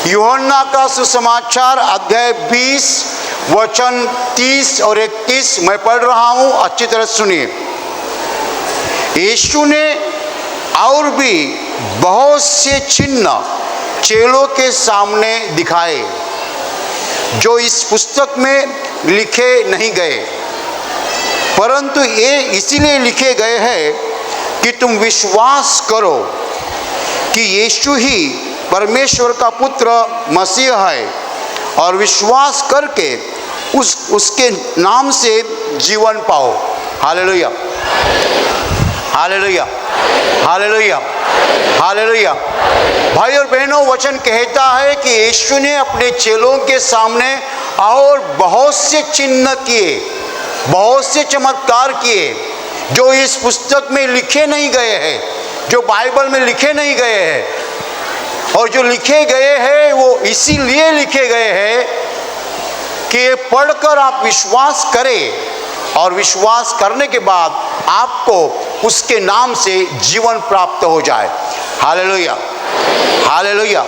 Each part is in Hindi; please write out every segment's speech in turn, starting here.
यूहन्ना का सुसमाचार अध्याय 20 वचन 30 और 31 मैं पढ़ रहा हूं, अच्छी तरह सुनिए। यीशु ने और भी बहुत से चिन्ह चेलों के सामने दिखाए जो इस पुस्तक में लिखे नहीं गए, परंतु ये इसीलिए लिखे गए हैं कि तुम विश्वास करो कि यीशु ही परमेश्वर का पुत्र मसीह है और विश्वास करके उसके नाम से जीवन पाओ। Hallelujah, hallelujah, hallelujah, hallelujah. भाई और बहनों, वचन कहता है कि यीशु ने अपने चेलों के सामने और बहुत से चिन्ह किए, बहुत से चमत्कार किए जो इस पुस्तक में लिखे नहीं गए हैं, जो बाइबल में लिखे नहीं गए हैं। और जो लिखे गए हैं वो इसीलिए लिखे गए हैं कि ये पढ़कर आप विश्वास करें और विश्वास करने के बाद आपको उसके नाम से जीवन प्राप्त हो जाए। Hallelujah, hallelujah,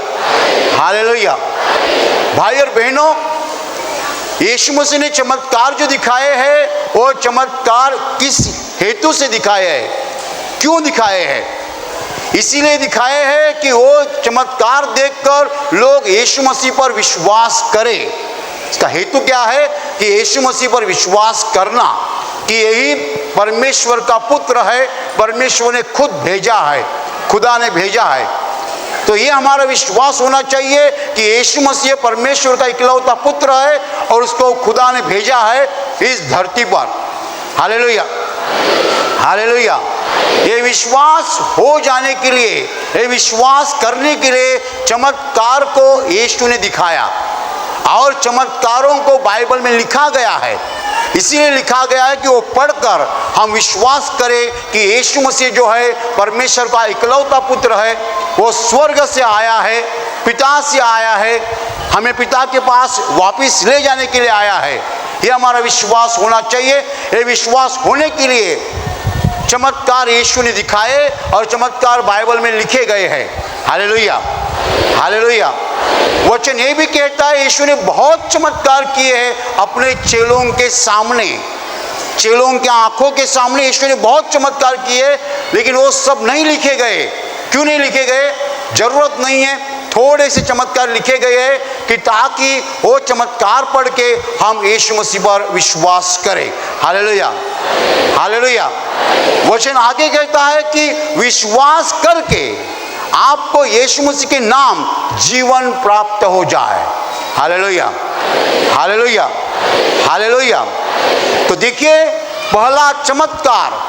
hallelujah. भाई और बहनों, यीशु मसीह ने चमत्कार जो दिखाए हैं वो चमत्कार किस हेतु से दिखाए हैं, क्यों दिखाए हैं? इसीलिए दिखाए हैं कि वो चमत्कार देखकर लोग यीशु मसीह पर विश्वास करें। इसका हेतु क्या है कि यीशु मसीह पर विश्वास करना कि यही परमेश्वर का पुत्र है, परमेश्वर ने खुद भेजा है, खुदा ने भेजा है। तो ये हमारा विश्वास होना चाहिए कि यीशु मसीह परमेश्वर का इकलौता पुत्र है और उसको खुदा ने भेजा है इस धरती पर। Hallelujah, hallelujah. ये विश्वास हो जाने के लिए, ये विश्वास करने के लिए चमत्कार को यीशु ने दिखाया और चमत्कारों को बाइबल में लिखा गया है। इसीलिए लिखा गया है कि वो पढ़कर हम विश्वास करें कि यीशु मसीह जो है परमेश्वर का इकलौता पुत्र है, वो स्वर्ग से आया है, पिता से आया है, हमें पिता के पास वापस ले जाने के लिए आया है। ये हमारा विश्वास होना चाहिए। ये विश्वास होने के लिए चमत्कार यीशु ने दिखाए और चमत्कार बाइबल में लिखे गए हैं। Hallelujah, hallelujah. वचन ये भी कहता है यीशु ने बहुत चमत्कार किए हैं अपने चेलों के सामने, चेलों की आंखों के सामने यीशु ने बहुत चमत्कार किए, लेकिन वो सब नहीं लिखे गए। क्यों नहीं लिखे गए? जरूरत नहीं है। थोड़े से चमत्कार लिखे गए हैं कि ताकि वो चमत्कार पढ़ के हम यीशु मसीह पर विश्वास करें। Hallelujah, hallelujah. वचन आगे कहता है कि विश्वास करके आपको यीशु मसीह के नाम जीवन प्राप्त हो जाए। Hallelujah, hallelujah, hallelujah. तो देखिए, पहला चमत्कार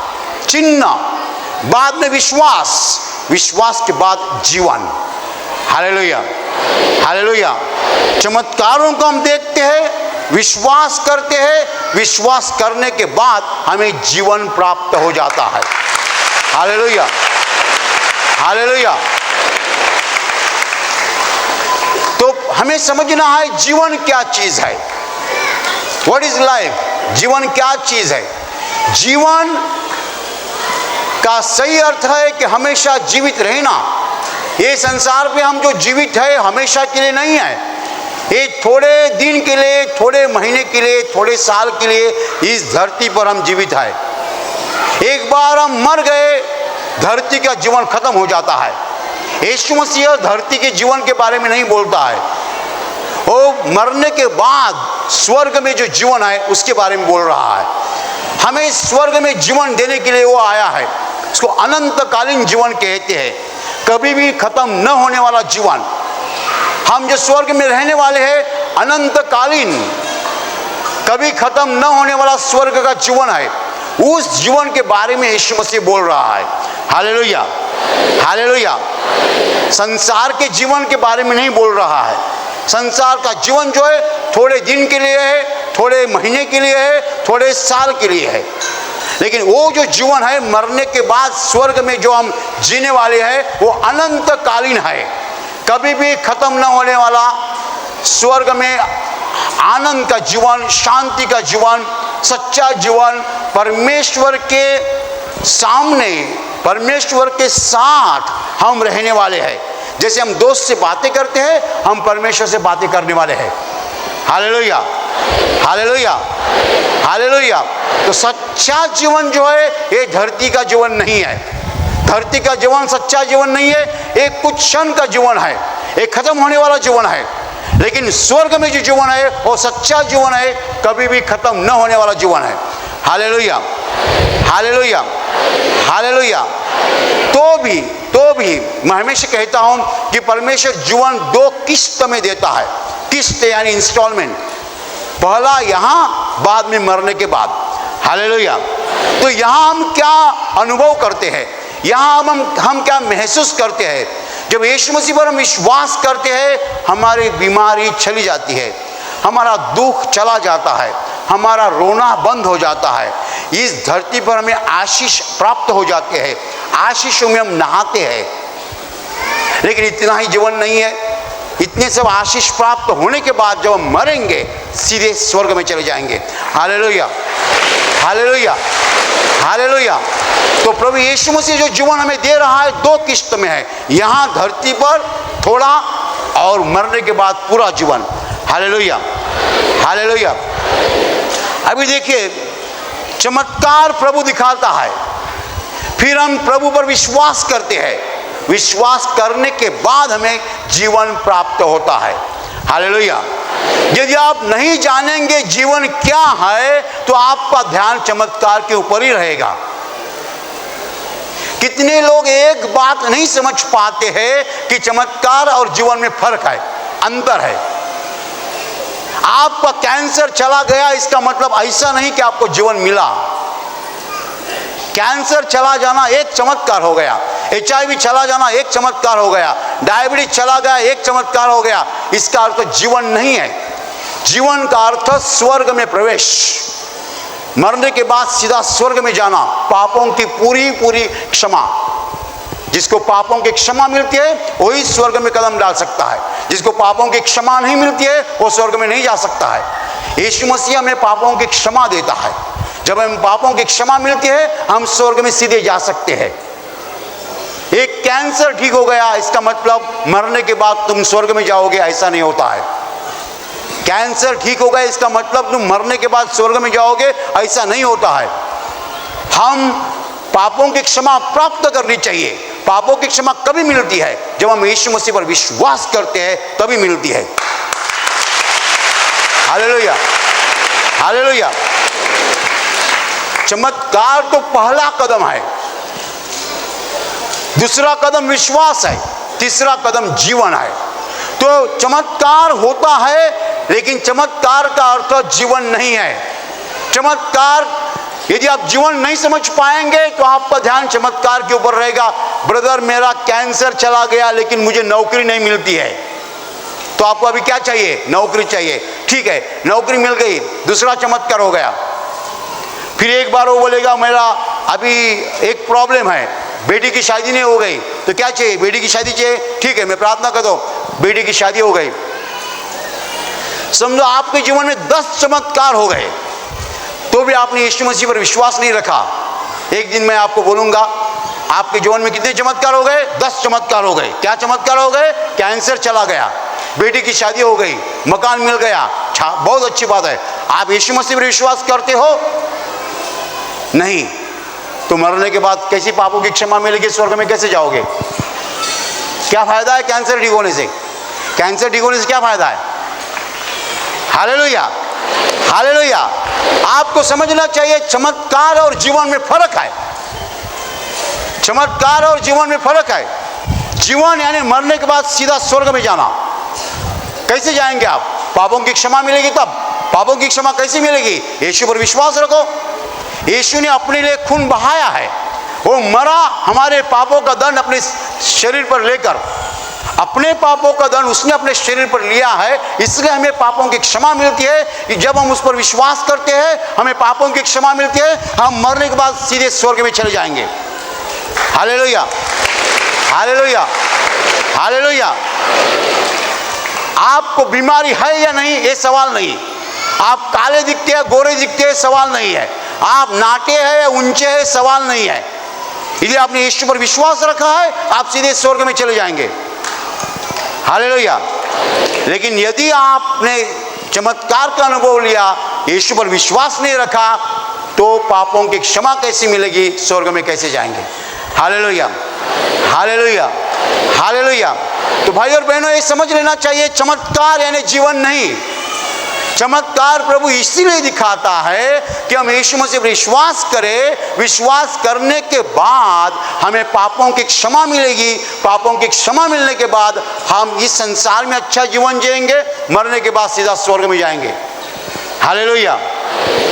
चिन्ह, बाद में विश्वास, विश्वास के बाद जीवन। Hallelujah, hallelujah. चमत्कारों को हम देखते हैं, विश्वास करते हैं, विश्वास करने के बाद हमें जीवन प्राप्त हो जाता है। Hallelujah, hallelujah. तो हमें समझना है जीवन क्या चीज है। What is life? जीवन क्या चीज है? जीवन का सही अर्थ है कि हमेशा जीवित रहना। ये संसार पे हम जो जीवित है हमेशा के लिए नहीं है। ये थोड़े दिन के लिए, थोड़े महीने के लिए, थोड़े साल के लिए इस धरती पर हम जीवित है। एक बार हम मर गए, धरती का जीवन खत्म हो जाता है। यीशु मसीह धरती के जीवन के बारे में नहीं बोलता है, वो मरने के बाद स्वर्ग में जो जीवन है उसके बारे में बोल रहा है। हमें स्वर्ग में जीवन देने के लिए वो आया है। उसको अनंतकालीन जीवन कहते हैं, कभी भी खत्म न होने वाला जीवन। हम जो स्वर्ग में रहने वाले हैं अनंतकालीन, कभी खत्म न होने वाला स्वर्ग का जीवन है। उस जीवन के बारे में यीशु मसीह बोल रहा है। Hallelujah, hallelujah. संसार के जीवन के बारे में नहीं बोल रहा है। संसार का जीवन जो है थोड़े दिन के लिए है, थोड़े महीने के लिए है, थोड़े साल के लिए है। लेकिन वो जो जीवन है मरने के बाद स्वर्ग में जो हम जीने वाले हैं वो अनंतकालीन है, कभी भी खत्म न होने वाला। स्वर्ग में आनंद का जीवन, शांति का जीवन, सच्चा जीवन, परमेश्वर के सामने, परमेश्वर के साथ हम रहने वाले हैं। जैसे हम दोस्त से बातें करते हैं, हम परमेश्वर से बातें करने वाले हैं। Hallelujah, hallelujah, hallelujah. तो सच्चा जीवन जो है ये धरती का जीवन नहीं है। धरती का जीवन सच्चा जीवन नहीं है, एक कुछ क्षण का जीवन है, एक खत्म होने वाला जीवन है। लेकिन स्वर्ग में जो जीवन है वो सच्चा जीवन है, कभी भी खत्म न होने वाला जीवन है। Hallelujah, hallelujah, hallelujah. तो भी मैं हमेशा कहता हूं कि परमेश्वर जीवन दो किस्त में देता है। किस्त यानी इंस्टॉलमेंट, पहला यहां, बाद में मरने के बाद। हालेलुया। तो यहां हम क्या अनुभव करते हैं, यहां हम क्या महसूस करते हैं? जब यीशु मसीह पर हम विश्वास करते हैं, हमारी बीमारी चली जाती है, हमारा दुख चला जाता है, हमारा रोना बंद हो जाता है। इस धरती पर हमें आशीष प्राप्त हो जाते हैं, आशीषों में हम नहाते हैं। लेकिन इतना ही जीवन नहीं है। इतने सब आशीष प्राप्त होने के बाद जब हम मरेंगे, सीधे स्वर्ग में चले जाएंगे। Hallelujah, hallelujah, hallelujah. तो प्रभु यीशु मसीह जो जीवन हमें दे रहा है दो किस्त में है, यहाँ धरती पर थोड़ा और मरने के बाद पूरा जीवन। Hallelujah, hallelujah. अभी देखिए, चमत्कार प्रभु दिखाता है, फिर हम प्रभु पर विश्वास करते हैं, विश्वास करने के बाद हमें जीवन प्राप्त होता है। हालेलुया। यदि आप नहीं जानेंगे जीवन क्या है, तो आपका ध्यान चमत्कार के ऊपर ही रहेगा। कितने लोग एक बात नहीं समझ पाते हैं कि चमत्कार और जीवन में फर्क है, अंतर है। आपका कैंसर चला गया, इसका मतलब ऐसा नहीं कि आपको जीवन मिला। कैंसर चला जाना एक चमत्कार हो गया, HIV चला जाना एक चमत्कार हो गया, डायबिटीज चला गया एक चमत्कार हो गया। इसका अर्थ जीवन नहीं है। जीवन का अर्थ स्वर्ग में प्रवेश, मरने के बाद सीधा स्वर्ग में जाना, पापों की पूरी क्षमा। जिसको पापों की क्षमा मिलती है वही स्वर्ग में कदम डाल सकता है, जिसको पापों की क्षमा नहीं मिलती है वो स्वर्ग में नहीं जा सकता है। यीशु मसीह हमें पापों की क्षमा देता है। जब हमें पापों की क्षमा मिलती है, हम स्वर्ग में सीधे जा सकते हैं। एक कैंसर ठीक हो गया, इसका मतलब मरने के बाद तुम स्वर्ग में जाओगे, ऐसा नहीं होता है। कैंसर ठीक हो गया, इसका मतलब तुम मरने के बाद स्वर्ग में जाओगे, ऐसा नहीं होता है। हम पापों की क्षमा प्राप्त करनी चाहिए। पापों की क्षमा कभी मिलती है? जब हम यीशु मसीह पर विश्वास करते हैं, तभी मिलती है। Hallelujah, hallelujah. चमत्कार तो पहला कदम है, दूसरा कदम विश्वास है, तीसरा कदम जीवन है। तो चमत्कार होता है, लेकिन चमत्कार का अर्थ जीवन नहीं है। चमत्कार, यदि आप जीवन नहीं समझ पाएंगे तो आपका ध्यान चमत्कार के ऊपर रहेगा। ब्रदर, मेरा कैंसर चला गया लेकिन मुझे नौकरी नहीं मिलती है, तो आपको अभी क्या चाहिए? नौकरी चाहिए। ठीक है, नौकरी मिल गई, दूसरा चमत्कार हो गया। फिर एक बार वो बोलेगा, मेरा अभी एक प्रॉब्लम है, बेटी की शादी नहीं हो गई, तो क्या चाहिए? बेटी की शादी चाहिए। ठीक है, मैं प्रार्थना करता हूं, बेटी की शादी हो गई। समझो आपके जीवन में 10 चमत्कार हो गए, तो भी आपने यीशु मसीह पर विश्वास नहीं रखा। एक दिन मैं आपको बोलूंगा, आपके जीवन में कितने चमत्कार हो गए? 10 चमत्कार हो गए। क्या चमत्कार हो गए? कैंसर चला गया, बेटी की शादी हो गई, मकान मिल गया, बहुत अच्छी बात है। आप यीशु मसीह पर विश्वास करते हो? नहीं, तो मरने के बाद कैसी पापों की क्षमा मिलेगी? स्वर्ग में कैसे जाओगे? क्या फायदा है कैंसर ठीक होने से? कैंसर ठीक होने से क्या फायदा है? Hallelujah, hallelujah. आपको समझना चाहिए चमत्कार और जीवन में फर्क है। चमत्कार और जीवन में फर्क है। जीवन यानी मरने के बाद सीधा स्वर्ग में जाना। कैसे जाएंगे आप? पापों की क्षमा मिलेगी तब। पापों की क्षमा कैसे मिलेगी? यीशु पर विश्वास रखो। यीशु ने अपने लिए खून बहाया है, वो मरा हमारे पापों का दंड अपने शरीर पर लेकर, अपने पापों का दंड उसने अपने शरीर पर लिया है, इसलिए हमें पापों की क्षमा मिलती है। जब हम उस पर विश्वास करते हैं, हमें पापों की क्षमा मिलती है, हम मरने के बाद सीधे स्वर्ग में चले जाएंगे। Hallelujah, hallelujah, hallelujah. आपको बीमारी है या नहीं, ये सवाल नहीं। आप काले दिखते हैं, गोरे दिखते हैं, सवाल नहीं है। आप नाटे हैं या ऊंचे हैं, सवाल नहीं है। यदि आपने यीशु पर विश्वास रखा है, आप सीधे स्वर्ग में चले जाएंगे। हालेलुया। लेकिन यदि आपने चमत्कार का अनुभव लिया, यीशु पर विश्वास नहीं रखा, तो पापों की क्षमा कैसी मिलेगी, स्वर्ग में कैसे जाएंगे। Hallelujah, hallelujah, hallelujah. तो भाई और बहनों, ये समझ लेना चाहिए, चमत्कार यानी जीवन नहीं। चमत्कार प्रभु इसीलिए दिखाता है कि हम यीशु मसीह पर विश्वास करें। विश्वास करने के बाद हमें पापों की क्षमा मिलेगी। पापों की क्षमा मिलने के बाद हम इस संसार में अच्छा जीवन जिएंगे, मरने के बाद सीधा स्वर्ग में जाएंगे। Hallelujah,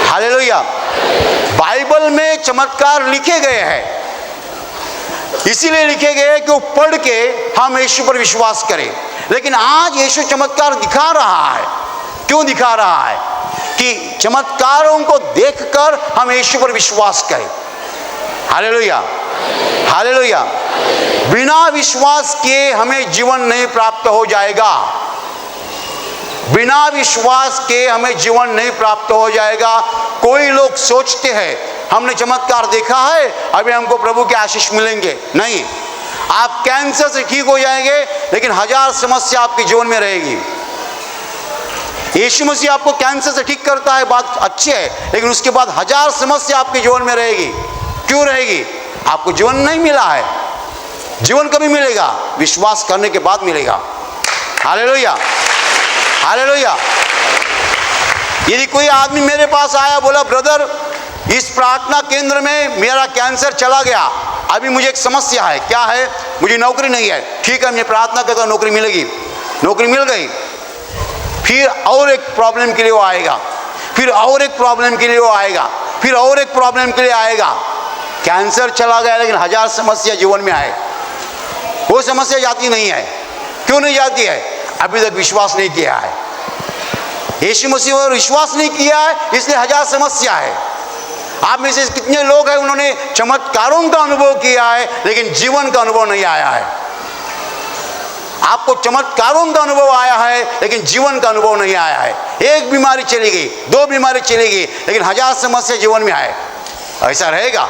hallelujah. बाइबल में चमत्कार लिखे गए हैं, इसीलिए लिखे गए कि वो पढ़ के हम यीशु पर विश्वास करें। लेकिन आज यीशु चमत्कार दिखा रहा है। क्यों दिखा रहा है? कि चमत्कारों को देखकर हम यीशु पर विश्वास करें। Hallelujah, hallelujah. बिना विश्वास किए हमें जीवन नहीं प्राप्त हो जाएगा। बिना विश्वास के हमें जीवन नहीं प्राप्त हो जाएगा। कोई लोग सोचते हैं हमने चमत्कार देखा है, अभी हमको प्रभु के आशीष मिलेंगे। नहीं, आप कैंसर से ठीक हो जाएंगे, लेकिन 1000 समस्या आपके जीवन में रहेगी। यीशु मसीह आपको कैंसर से ठीक करता है, बात अच्छी है, लेकिन उसके बाद 1000 समस्या आपके जीवन में रहेगी। क्यों रहेगी? आपको जीवन नहीं मिला है। जीवन कभी मिलेगा? विश्वास करने के बाद मिलेगा। Hallelujah, hallelujah. यदि कोई आदमी मेरे पास आया, बोला ब्रदर इस प्रार्थना केंद्र में मेरा कैंसर चला गया, अभी मुझे एक समस्या है। क्या है? मुझे नौकरी नहीं है। ठीक है, मैं प्रार्थना करता, नौकरी मिलेगी। नौकरी मिल गई, फिर और एक प्रॉब्लम के लिए वो आएगा, फिर और एक प्रॉब्लम के लिए वो आएगा, फिर और एक प्रॉब्लम के लिए आएगा। कैंसर चला गया, लेकिन 1000 समस्या जीवन में आए, वो समस्या जाती नहीं है। क्यों नहीं जाती है? अभी तक विश्वास नहीं किया है। यीशु मसीह पर विश्वास नहीं किया है, इसलिए 1000 समस्या है। आप में से कितने लोग हैं उन्होंने चमत्कारों का अनुभव किया है, लेकिन जीवन का अनुभव नहीं आया है। आपको चमत्कारों का अनुभव आया है, लेकिन जीवन का अनुभव नहीं आया है। एक बीमारी चली गई, 2 बीमारी चली गई, लेकिन 1000 समस्या जीवन में आए। ऐसा रहेगा?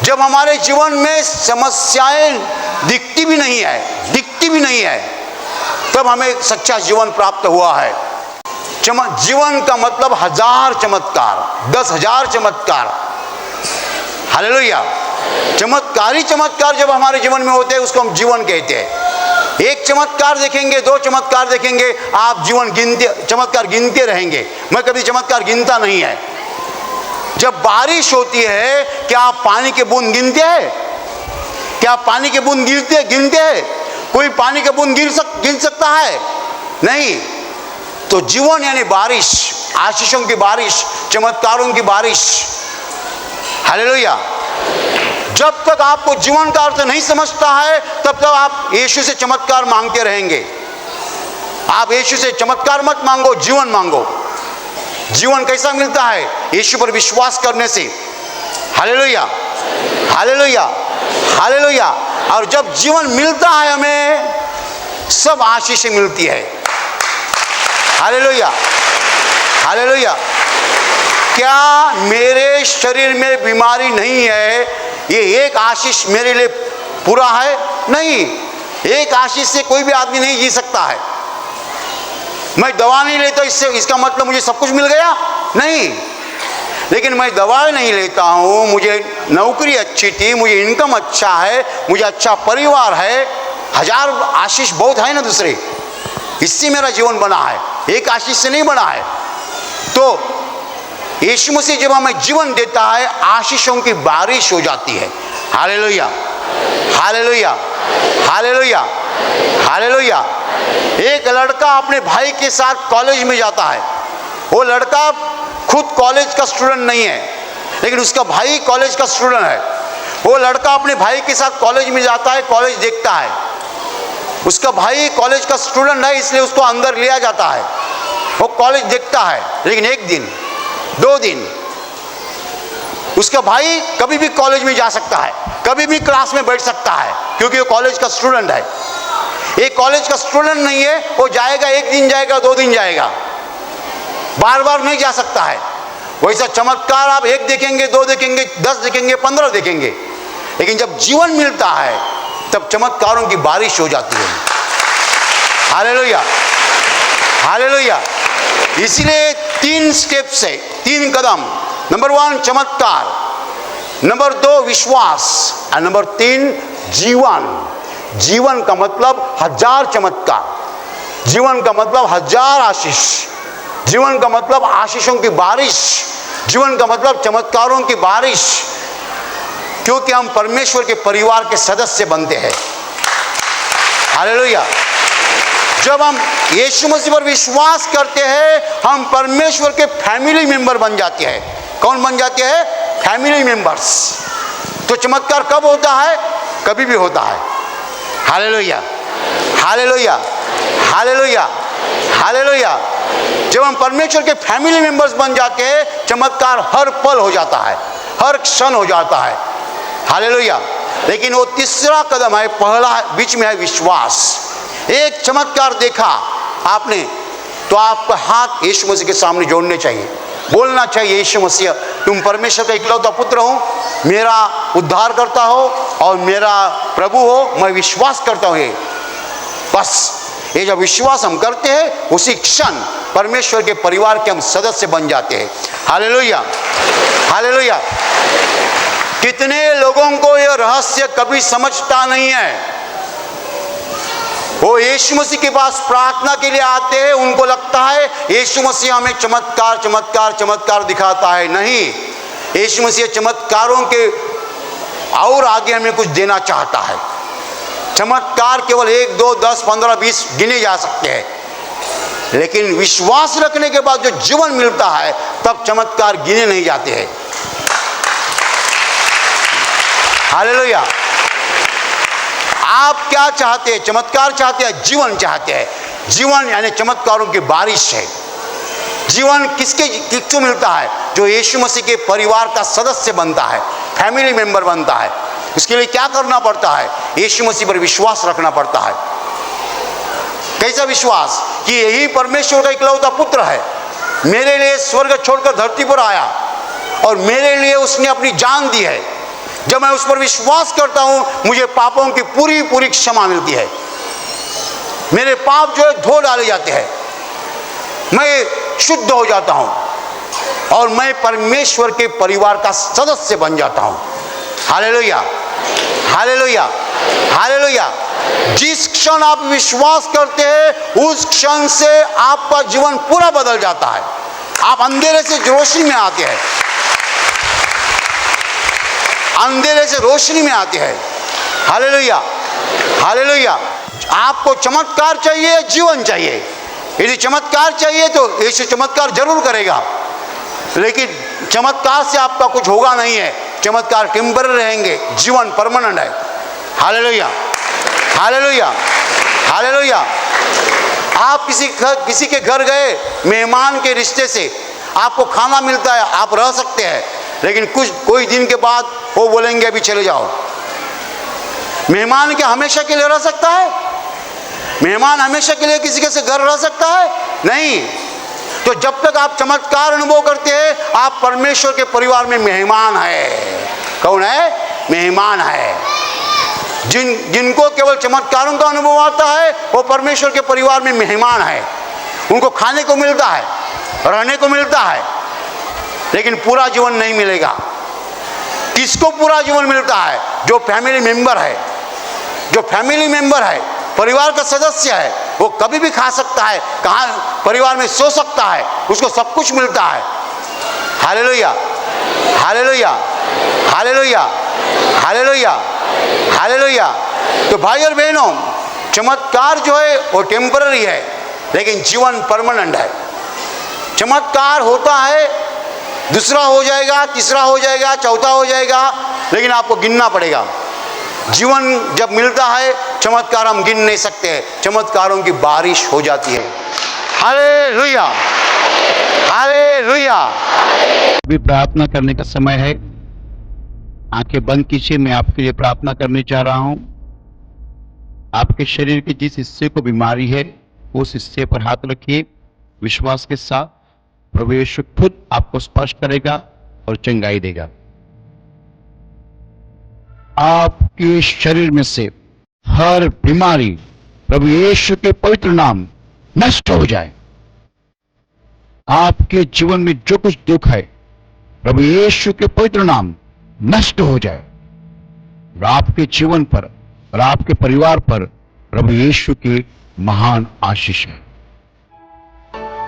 जब हमारे जीवन में समस्याएं दिखती भी नहीं है, तब हमें सच्चा जीवन प्राप्त हुआ है। जीवन का मतलब 1000 चमत्कार, 10,000 चमत्कार। हालेलुया। चमत्कारी चमत्कार जब हमारे जीवन में होते हैं, उसको हम जीवन कहते हैं। एक चमत्कार देखेंगे, 2 चमत्कार देखेंगे, आप चमत्कार गिनते रहेंगे। मैं कभी चमत्कार गिनता नहीं है। जब बारिश होती है, क्या आप पानी के बूंद गिनते हैं? क्या आप पानी के बूंद गिनते हैं? कोई पानी के बूंद गिन सकता है? नहीं। तो जीवन यानी बारिश, आशीषों की बारिश, चमत्कारों की बारिश। हालेलुया। जब तक आपको जीवन का अर्थ नहीं समझता है, तब तक आप यीशु से चमत्कार मांगते रहेंगे। आप यीशु से चमत्कार मत मांगो, जीवन मांगो। जीवन कैसा मिलता है? यीशु पर विश्वास करने से। Hallelujah, hallelujah, hallelujah. और जब जीवन मिलता है हमें, सब आशीषें मिलती है। Hallelujah, hallelujah. क्या मेरे शरीर में बीमारी नहीं है, ये एक आशीष मेरे लिए पूरा है? नहीं। एक आशीष से कोई भी आदमी नहीं जी सकता है। मैं दवा नहीं लेता, इसका मतलब मुझे सब कुछ मिल गया? नहीं। लेकिन मैं दवाई नहीं लेता हूँ, मुझे नौकरी अच्छी थी, मुझे इनकम अच्छा है, मुझे अच्छा परिवार है, 1000 आशीष बहुत है ना दूसरे, इससे मेरा जीवन बना है, एक आशीष से नहीं बना है। तो यीशु मसीह जब हमें जीवन देता है, आशीषों की बारिश हो जाती है। Hallelujah, hallelujah, hallelujah, hallelujah. एक लड़का अपने भाई के साथ कॉलेज में जाता है। वो लड़का खुद कॉलेज का स्टूडेंट नहीं है, लेकिन उसका भाई कॉलेज का स्टूडेंट है। वो लड़का अपने भाई के साथ कॉलेज में जाता है, कॉलेज देखता है। उसका भाई कॉलेज का स्टूडेंट है, इसलिए उसको अंदर लिया जाता है। वो कॉलेज देखता है, लेकिन 1 दिन 2 दिन उसका भाई कभी भी कॉलेज में जा सकता है, कभी भी क्लास में बैठ सकता है, क्योंकि वो कॉलेज का स्टूडेंट है। एक कॉलेज का स्टूडेंट नहीं है, वो जाएगा, 1 दिन जाएगा, 2 दिन जाएगा, बार बार नहीं जा सकता है। वैसा चमत्कार आप 1 देखेंगे, 2 देखेंगे, 10 देखेंगे, 15 देखेंगे, लेकिन जब जीवन मिलता है, तब चमत्कारों की बारिश हो जाती है। Hallelujah, hallelujah. इसलिए 3 स्टेप्स है, 3 कदम। नंबर 1 चमत्कार, नंबर 2 विश्वास और नंबर 3 जीवन। जीवन का मतलब 1000 चमत्कार, जीवन का मतलब 1000 आशीष, जीवन का मतलब आशीषों की बारिश, जीवन का मतलब चमत्कारों की बारिश, क्योंकि हम परमेश्वर के परिवार के सदस्य बनते हैं। हालेलुया। जब हम यीशु मसीह पर विश्वास करते हैं, हम परमेश्वर के फैमिली मेंबर बन जाते हैं। कौन बन जाते हैं? Family members. तो चमत्कार कब होता है? कभी भी होता है। Hallelujah, hallelujah, hallelujah, hallelujah. जब हम परमेश्वर के फैमिली मेंबर्स बन जाते हैं, चमत्कार हर पल हो जाता है, हर क्षण हो जाता है। हालेलुया। लेकिन वो तीसरा कदम है, पहला बीच में है विश्वास। एक चमत्कार देखा आपने तो आपका हाथ यीशु मसीह के सामने जोड़ने चाहिए, बोलना चाहिए, यीशु मसीह तुम परमेश्वर का इकलौता पुत्र हो, मेरा उद्धार करता हो और मेरा प्रभु हो, मैं विश्वास करता हूँ। बस ये जब विश्वास हम करते हैं, उसी क्षण परमेश्वर के परिवार के हम सदस्य बन जाते हैं। Hallelujah, hallelujah. कितने लोगों को यह रहस्य कभी समझता नहीं है। वो यीशु मसीह के पास प्रार्थना के लिए आते हैं, उनको लगता है यीशु मसीह हमें चमत्कार चमत्कार चमत्कार दिखाता है। नहीं, यीशु मसीह चमत्कारों के और आगे हमें कुछ देना चाहता है। चमत्कार केवल 1, 2, 10, 15, 20 गिने जा सकते हैं, लेकिन विश्वास रखने के बाद जो जीवन मिलता है, तब चमत्कार गिने नहीं जाते हैं। हालेलुया। आप क्या चाहते हैं? चमत्कार चाहते हैं, जीवन चाहते हैं? जीवन यानी चमत्कारों की बारिश है। जीवन किसको मिलता है? जो यीशु मसीह के परिवार का सदस्य बनता है, फैमिली मेंबर बनता है। उसके लिए क्या करना पड़ता है? यीशु मसीह पर विश्वास रखना पड़ता है। कैसा विश्वास? कि यही परमेश्वर का इकलौता पुत्र है, मेरे लिए स्वर्ग छोड़कर धरती पर आया और मेरे लिए उसने अपनी जान दी है। जब मैं उस पर विश्वास करता हूं, मुझे पापों की पूरी पूरी क्षमा मिलती है। मेरे पाप जो है धो डाले जाते हैं, मैं शुद्ध हो जाता हूं और मैं परमेश्वर के परिवार का सदस्य बन जाता हूं। Hallelujah, hallelujah, hallelujah. जिस क्षण आप विश्वास करते हैं, उस क्षण से आपका जीवन पूरा बदल जाता है। आप अंधेरे से रोशनी में आते हैं, अंधेरे से रोशनी में आते हैं। Hallelujah, hallelujah. आपको चमत्कार चाहिए, जीवन चाहिए। यदि चमत्कार चाहिए तो यीशु चमत्कार जरूर करेगा, लेकिन चमत्कार से आपका कुछ होगा नहीं है। चमत्कार टेम्पररी रहेंगे, जीवन परमानेंट है। Hallelujah, hallelujah, hallelujah. आप किसी के घर गए, मेहमान के रिश्ते से आपको खाना मिलता है, आप रह सकते हैं, लेकिन कोई दिन के बाद वो बोलेंगे अभी चले जाओ। मेहमान क्या हमेशा के लिए रह सकता है? मेहमान हमेशा के लिए किसी के से घर रह सकता है? नहीं। तो जब तक आप चमत्कार अनुभव करते हैं, आप परमेश्वर के परिवार में मेहमान है। कौन है? मेहमान है। जिनको केवल चमत्कारों का अनुभव आता है, वो परमेश्वर के परिवार में मेहमान है। उनको खाने को मिलता है, रहने को मिलता है, लेकिन पूरा जीवन नहीं मिलेगा। किसको पूरा जीवन मिलता है? जो फैमिली मेंबर है, जो फैमिली मेंबर है, परिवार का सदस्य है। वो कभी भी खा सकता है, कहाँ परिवार में सो सकता है, उसको सब कुछ मिलता है। Hallelujah, hallelujah, hallelujah, hallelujah, hallelujah. तो भाई और बहनों, चमत्कार जो है वो टेम्पररी है, लेकिन जीवन परमानेंट है। चमत्कार होता है, दूसरा हो जाएगा, तीसरा हो जाएगा, चौथा हो जाएगा, लेकिन आपको गिनना पड़ेगा। जीवन जब मिलता है, चमत्कार हम गिन नहीं सकते, चमत्कारों की बारिश हो जाती है। Hallelujah, hallelujah. अभी प्रार्थना करने का समय है। आंखें बंद कीजिए। मैं आपके लिए प्रार्थना करने चाह रहा हूं। आपके शरीर के जिस हिस्से को बीमारी है, उस हिस्से पर हाथ रखिए विश्वास के साथ। प्रभु यीशु खुद आपको स्पर्श करेगा और चंगाई देगा। आपके शरीर में से हर बीमारी प्रभु यीशु के पवित्र नाम नष्ट हो जाए। आपके जीवन में जो कुछ दुख है, प्रभु यीशु के पवित्र नाम नष्ट हो जाए और आपके जीवन पर और आपके परिवार पर प्रभु यीशु की महान आशीष है।